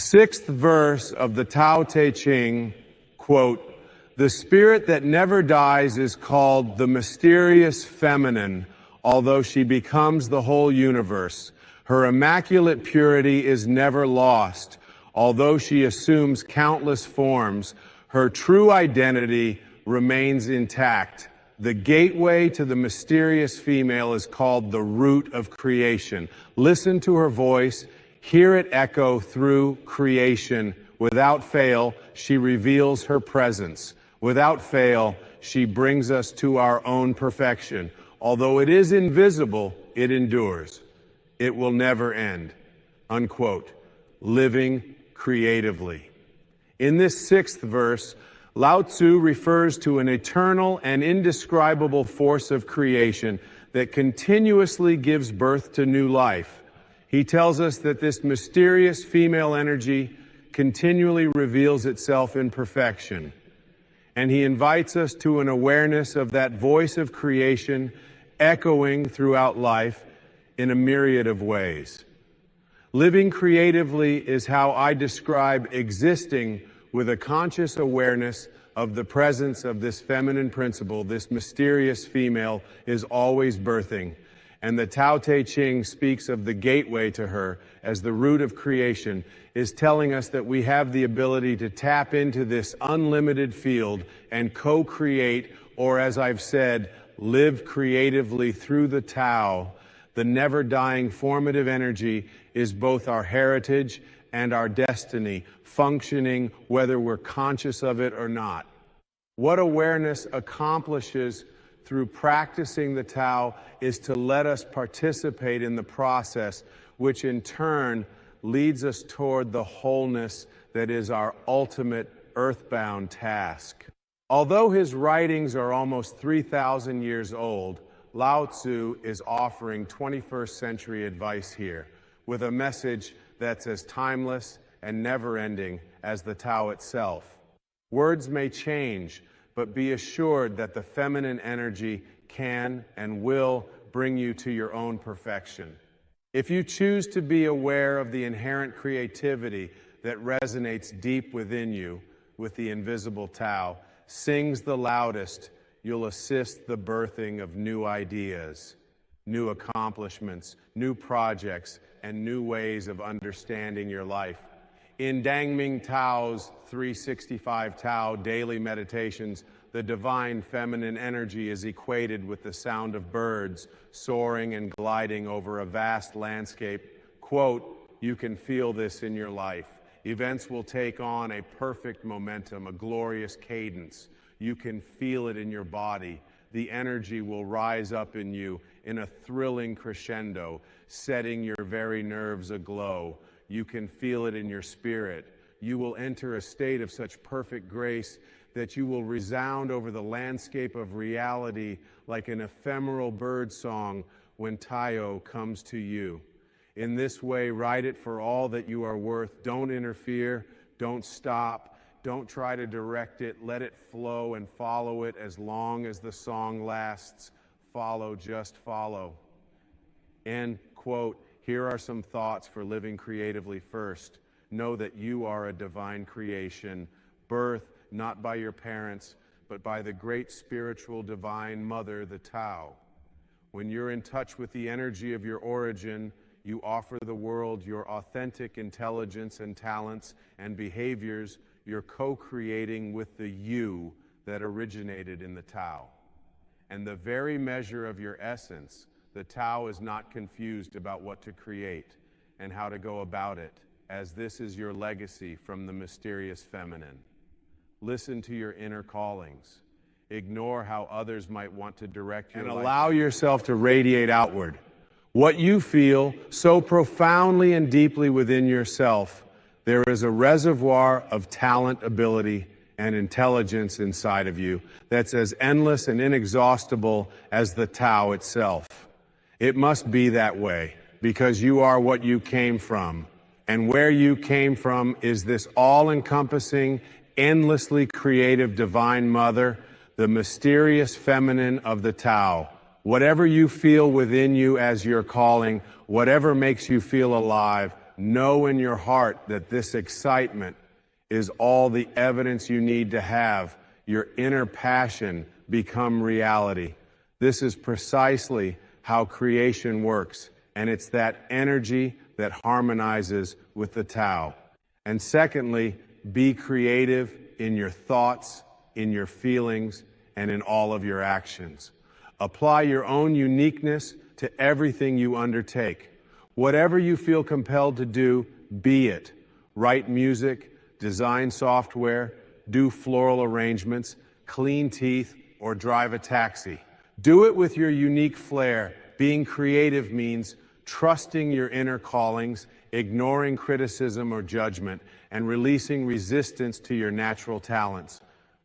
sixth verse of the Tao Te Ching, quote, "The spirit that never dies is called the mysterious feminine, although she becomes the whole universe. Her immaculate purity is never lost, although she assumes countless forms. Her true identity remains intact. The gateway to the mysterious female is called the root of creation. Listen to her voice, hear it echo through creation. Without fail, she reveals her presence. Without fail, she brings us to our own perfection. Although it is invisible, it endures. It will never end." Unquote. Living creatively. In this sixth verse, Lao Tzu refers to an eternal and indescribable force of creation that continuously gives birth to new life. He tells us that this mysterious female energy continually reveals itself in perfection. And he invites us to an awareness of that voice of creation echoing throughout life in a myriad of ways. Living creatively is how I describe existing with a conscious awareness of the presence of this feminine principle. This mysterious female is always birthing. And the Tao Te Ching speaks of the gateway to her as the root of creation, is telling us that we have the ability to tap into this unlimited field and co-create, or as I've said, live creatively through the Tao. The never-dying formative energy is both our heritage and our destiny, functioning whether we're conscious of it or not. What awareness accomplishes through practicing the Tao is to let us participate in the process, which in turn leads us toward the wholeness that is our ultimate earthbound task. Although his writings are almost 3,000 years old, Lao Tzu is offering 21st century advice here with a message that's as timeless and never-ending as the Tao itself. Words may change, but be assured that the feminine energy can and will bring you to your own perfection. If you choose to be aware of the inherent creativity that resonates deep within you with the invisible Tao, sings the loudest, you'll assist the birthing of new ideas, new accomplishments, new projects, and new ways of understanding your life. In Dangming Tao's 365 Tao daily meditations, the divine feminine energy is equated with the sound of birds soaring and gliding over a vast landscape. Quote, "You can feel this in your life. Events will take on a perfect momentum, a glorious cadence. You can feel it in your body. The energy will rise up in you in a thrilling crescendo, setting your very nerves aglow. You can feel it in your spirit. You will enter a state of such perfect grace that you will resound over the landscape of reality like an ephemeral bird song when Tayo comes to you. In this way, ride it for all that you are worth. Don't interfere. Don't stop. Don't try to direct it. Let it flow and follow it as long as the song lasts. Follow, just follow." End quote. Here are some thoughts for living creatively. First, know that you are a divine creation, birthed not by your parents, but by the great spiritual divine mother, the Tao. When you're in touch with the energy of your origin, you offer the world your authentic intelligence and talents and behaviors. You're co-creating with the you that originated in the Tao. And the very measure of your essence, the Tao is not confused about what to create and how to go about it, as this is your legacy from the mysterious feminine. Listen to your inner callings. Ignore how others might want to direct your life. And allow yourself to radiate outward. What you feel so profoundly and deeply within yourself, there is a reservoir of talent, ability, and intelligence inside of you that's as endless and inexhaustible as the Tao itself. It must be that way because you are what you came from. And where you came from is this all-encompassing, endlessly creative divine mother, the mysterious feminine of the Tao. Whatever you feel within you as your calling, whatever makes you feel alive, know in your heart that this excitement is all the evidence you need to have your inner passion become reality. This is precisely how creation works, and it's that energy that harmonizes with the Tao. And secondly, be creative in your thoughts, in your feelings, and in all of your actions. Apply your own uniqueness to everything you undertake. Whatever you feel compelled to do, be it. Write music, design software, do floral arrangements, clean teeth, or drive a taxi. Do it with your unique flair. Being creative means trusting your inner callings, ignoring criticism or judgment, and releasing resistance to your natural talents.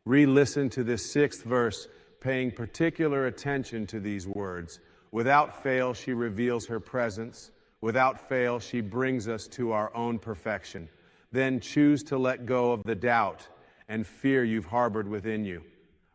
Re-listen to this 6th verse, paying particular attention to these words. Without fail, she reveals her presence. Without fail, she brings us to our own perfection. Then choose to let go of the doubt and fear you've harbored within you.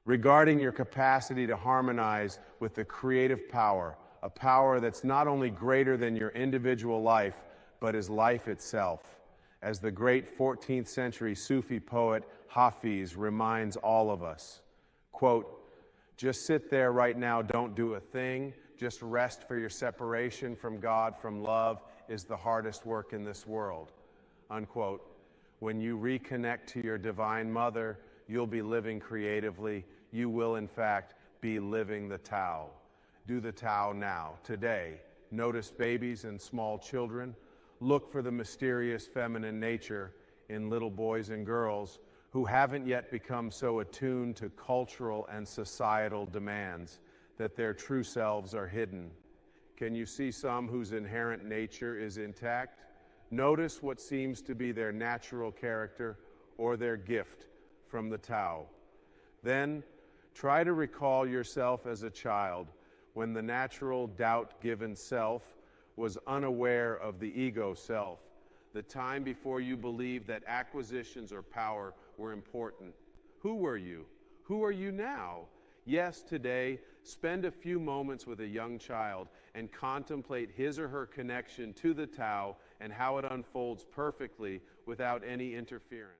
Regarding your capacity to harmonize with the creative power, a power that's not only greater than your individual life, but is life itself. As the great 14th century Sufi poet Hafiz reminds all of us, quote, "Just sit there right now, don't do a thing. Just rest, for your separation from God, from love, is the hardest work in this world," unquote. When you reconnect to your divine mother, you'll be living creatively. You will, in fact, be living the Tao. Do the Tao now, today. Notice babies and small children. Look for the mysterious feminine nature in little boys and girls who haven't yet become so attuned to cultural and societal demands that their true selves are hidden. Can you see some whose inherent nature is intact? Notice what seems to be their natural character or their gift from the Tao. Then try to recall yourself as a child when the natural doubt-given self was unaware of the ego self, the time before you believed that acquisitions or power were important. Who were you? Who are you now? Yes, today, spend a few moments with a young child and contemplate his or her connection to the Tao and how it unfolds perfectly without any interference.